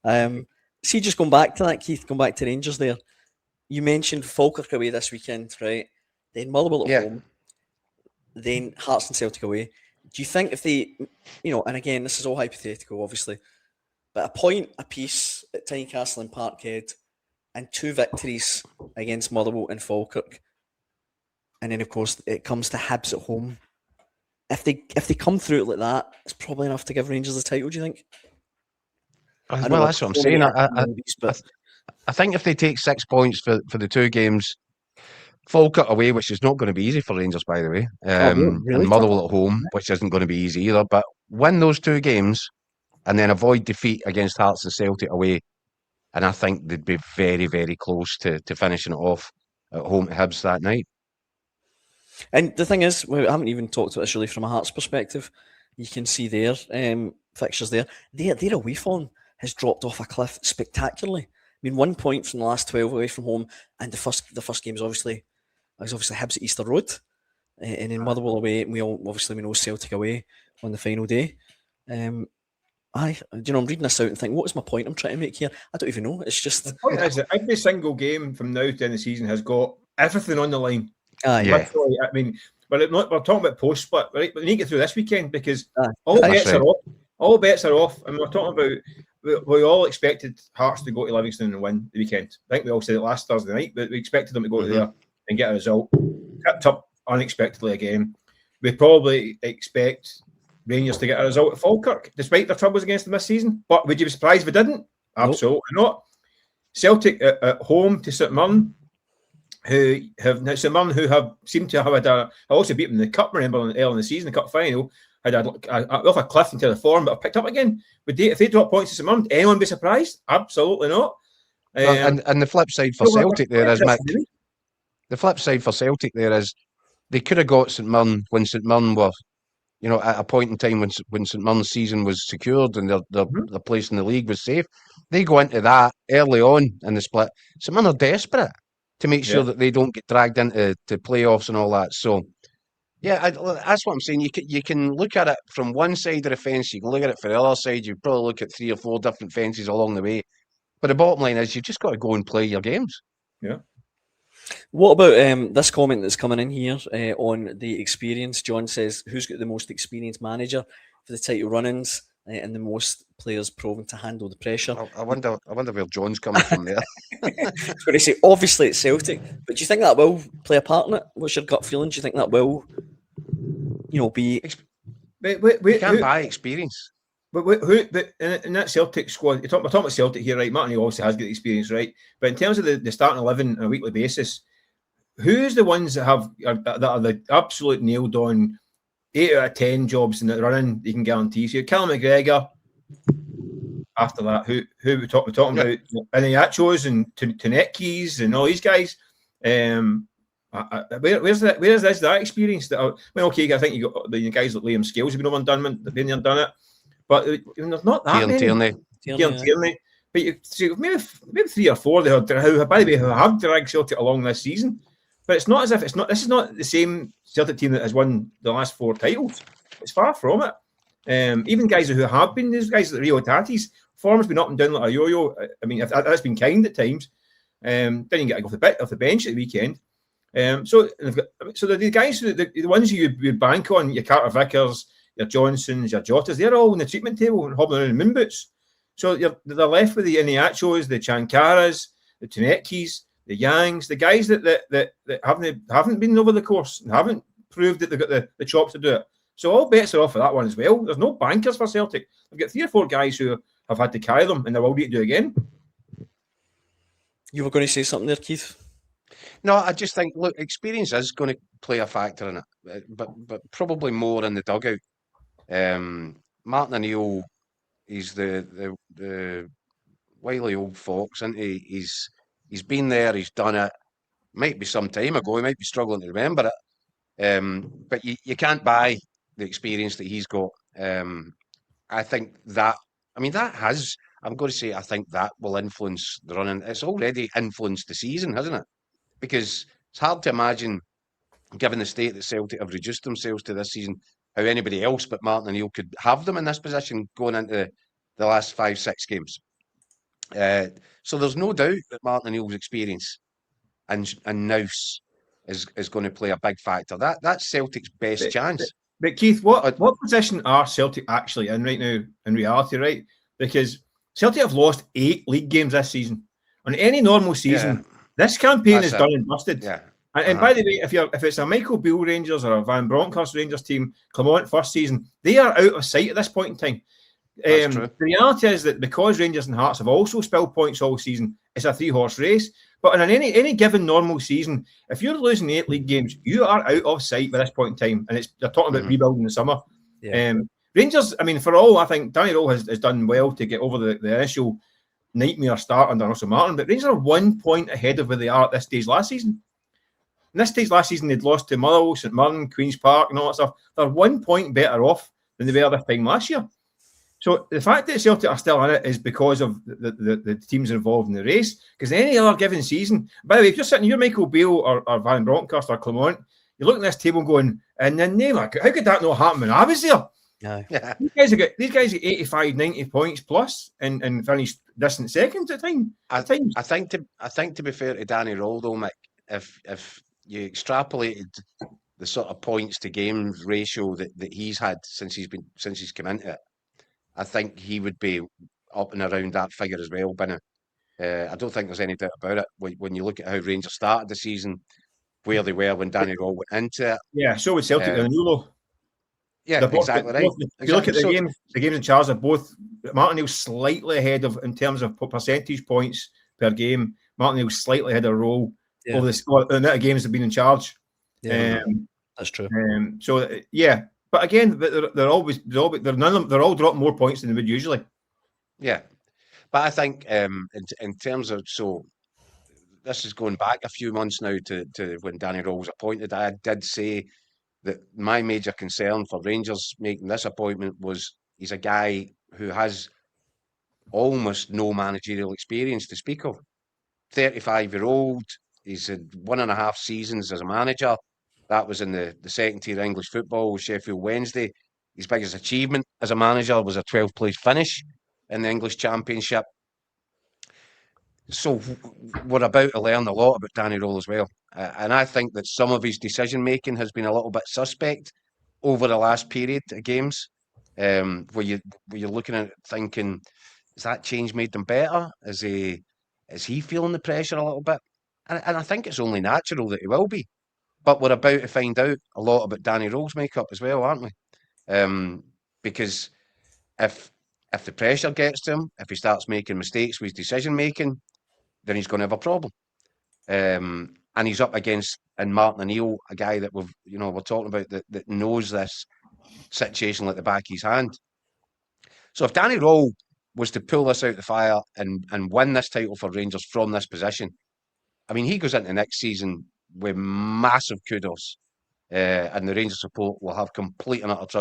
See, just going back to that, Keith, going back to Rangers there, you mentioned Falkirk away this weekend, right? Then Motherwell at home, then Hearts and Celtic away. Do you think if they, and again, this is all hypothetical, obviously, but a point apiece at Tynecastle and Parkhead and 2 victories against Motherwell and Falkirk, and then, of course, it comes to Hibs at home. If they come through it like that, it's probably enough to give Rangers the title, do you think? Well, that's what I'm saying. I think if they take 6 points for the 2 games, Falkirk away, which is not going to be easy for Rangers, by the way, really and Motherwell at home, which isn't going to be easy either, but win those 2 games and then avoid defeat against Hearts and Celtic away, and I think they'd be very, very close to finishing it off at home to Hibs that night. And the thing is, we haven't even talked about this really from a Hearts perspective. You can see their fixtures there. Their away form has dropped off a cliff spectacularly. I mean, 1 point from the last 12 away from home, and the first game is obviously Hibs at Easter Road, and then Motherwell away. And we know Celtic away on the final day. I'm reading this out and thinking, what is my point I'm trying to make here? I don't even know. It's just the point is that every single game from now to the end of the season has got everything on the line. Yeah. I mean, we're talking about post split, right? But we need to get through this weekend because all bets are off. All bets are off, and we're talking about. We all expected Hearts to go to Livingston and win the weekend. I think we all said it last Thursday night, but we expected them to go there and get a result. Tipped up unexpectedly again. We probably expect Rangers to get a result at Falkirk, despite their troubles against them this season. But would you be surprised if we didn't? Absolutely not. Celtic at home to St Mirren, who have seemed to have had I also beat them in the cup. Remember early in the season, the cup final, had off a cliff into the form, but have picked up again. If they drop points to St Mirren, anyone be surprised? Absolutely not. And the flip side for Celtic there is, Mick. The flip side for Celtic there is they could have got St Mirren when St Mirren were, at a point in time when St Mirren's season was secured and their place in the league was safe. They go into that early on in the split. St Mirren are desperate to make sure that they don't get dragged into playoffs and all that. So, that's what I'm saying. You can look at it from one side of the fence. You can look at it from the other side. You probably look at 3 or 4 different fences along the way. But the bottom line is you've just got to go and play your games. Yeah. What about this comment that's coming in here on the experience? John says, who's got the most experienced manager for the title run-ins and the most players proven to handle the pressure? I wonder where John's coming from there. I was going to say, obviously it's Celtic, but do you think that will play a part in it? What's your gut feeling? Do you think that will, be... We can't buy experience. But in that Celtic squad, we're talking about Celtic here, right? Martin obviously has got experience, right? But in terms of the starting 11 on a weekly basis, who's the ones that are the absolute nailed on 8 out of 10 jobs in the running you can guarantee? So Callum McGregor. After that, who we're talking about? Iniachos and Tonekis and all these guys. Where's that experience? I think you got the guys like Liam Scales have been over and done it. But there's not that many. Tierney. But you see, maybe 3 or 4 who, by the way, who have dragged Celtic along this season. But it's not as if this is not the same Celtic team that has won the last 4 titles. It's far from it. Even guys who have been, these guys like Rio Tati's form's been up and down like a yo-yo. I mean, that's been kind at times. Didn't get to go off the bench at the weekend. So the guys, the ones you bank on, your Carter Vickers, your Johnsons, your Jotas, they're all on the treatment table and hobbling around in moon boots. So they're left with the Iniachos, the Chankaras, the Tonekis, the Yangs, the guys that haven't been over the course and haven't proved that they've got the chops to do it. So all bets are off for that one as well. There's no bankers for Celtic. They've got 3 or 4 guys who have had to carry them, and they're all need to do again. You were going to say something there, Keith? No, I just think, look, experience is going to play a factor in it, but probably more in the dugout. Martin O'Neill, he's the wily old fox, isn't he? He's been there, he's done it. Might be some time ago, he might be struggling to remember it. But you can't buy the experience that he's got. I think that, I'm going to say, I think that will influence the running. It's already influenced the season, hasn't it? Because it's hard to imagine, given the state that Celtic have reduced themselves to this season, how anybody else but Martin O'Neill could have them in this position going into the last 5-6 games. So there's no doubt that Martin O'Neill's experience and Nous is going to play a big factor. That's Celtic's best chance. But Keith, what position are Celtic actually in right now in reality, right? Because Celtic have lost 8 league games this season. On any normal season, this campaign is done and busted. Yeah. And by the way, if it's a Michael Beale Rangers or a Van Bronckhorst Rangers team, Clement first season, they are out of sight at this point in time. The reality is that because Rangers and Hearts have also spilled points all season, it's a 3-horse race. But in any given normal season, if you're losing 8 league games, you are out of sight by this point in time. And they're talking about rebuilding in the summer. Yeah. Rangers, I mean, for all, I think Danny Rohl has done well to get over the initial nightmare start under Russell Martin. But Rangers are 1 point ahead of where they are at this stage last season. And this stage last season, they'd lost to Motherwell, St Mirren, Queen's Park, and all that stuff. They're 1 point better off than they were this time last year. So the fact that Celtic are still in it is because of the teams involved in the race. Because any other given season, by the way, if you're sitting, you're Michael Beale or Van Bronckhorst or Clement, you're looking at this table going, and then how could that not happen when I was there? Yeah. These guys get 85, 90 points plus and finished distant seconds at times. I think to be fair to Danny Rohl though, Mick, if you extrapolated the sort of points to games ratio that he's had since he's come into it, I think he would be up and around that figure as well, Binny. I don't think there's any doubt about it. When you look at how Rangers started the season, where they were when Danny Rohl went into it. Yeah, so with Celtic and Nulo. Yeah, exactly right. If you look at the games in charge are both Martin O'Neill's slightly ahead of in terms of percentage points per game. Martin O'Neill's slightly ahead of Rohl over the amount of games they've been in charge. Yeah, that's true. But again, they're all dropping more points than they would usually. Yeah, but I think in terms of this is going back a few months now to when Danny Rohl was appointed. I did say that my major concern for Rangers making this appointment was he's a guy who has almost no managerial experience to speak of. 35-year-old, he's had 1.5 seasons as a manager. That was in the second tier English football with Sheffield Wednesday. His biggest achievement as a manager was a 12th place finish in the English Championship. So we're about to learn a lot about Danny Rohl as well. And I think that some of his decision-making has been a little bit suspect over the last period of games, where you're looking at it thinking, has that change made them better? Is he feeling the pressure a little bit? And I think it's only natural that he will be. But we're about to find out a lot about Danny Rohl's makeup as well, aren't we? Because if the pressure gets to him, if he starts making mistakes with his decision-making, then he's going to have a problem. And he's up against Martin O'Neill, a guy that we're talking about that knows this situation like the back of his hand. So if Danny Rohl was to pull this out of the fire and win this title for Rangers from this position, I mean, he goes into next season with massive kudos, and the Rangers support will have complete and utter trust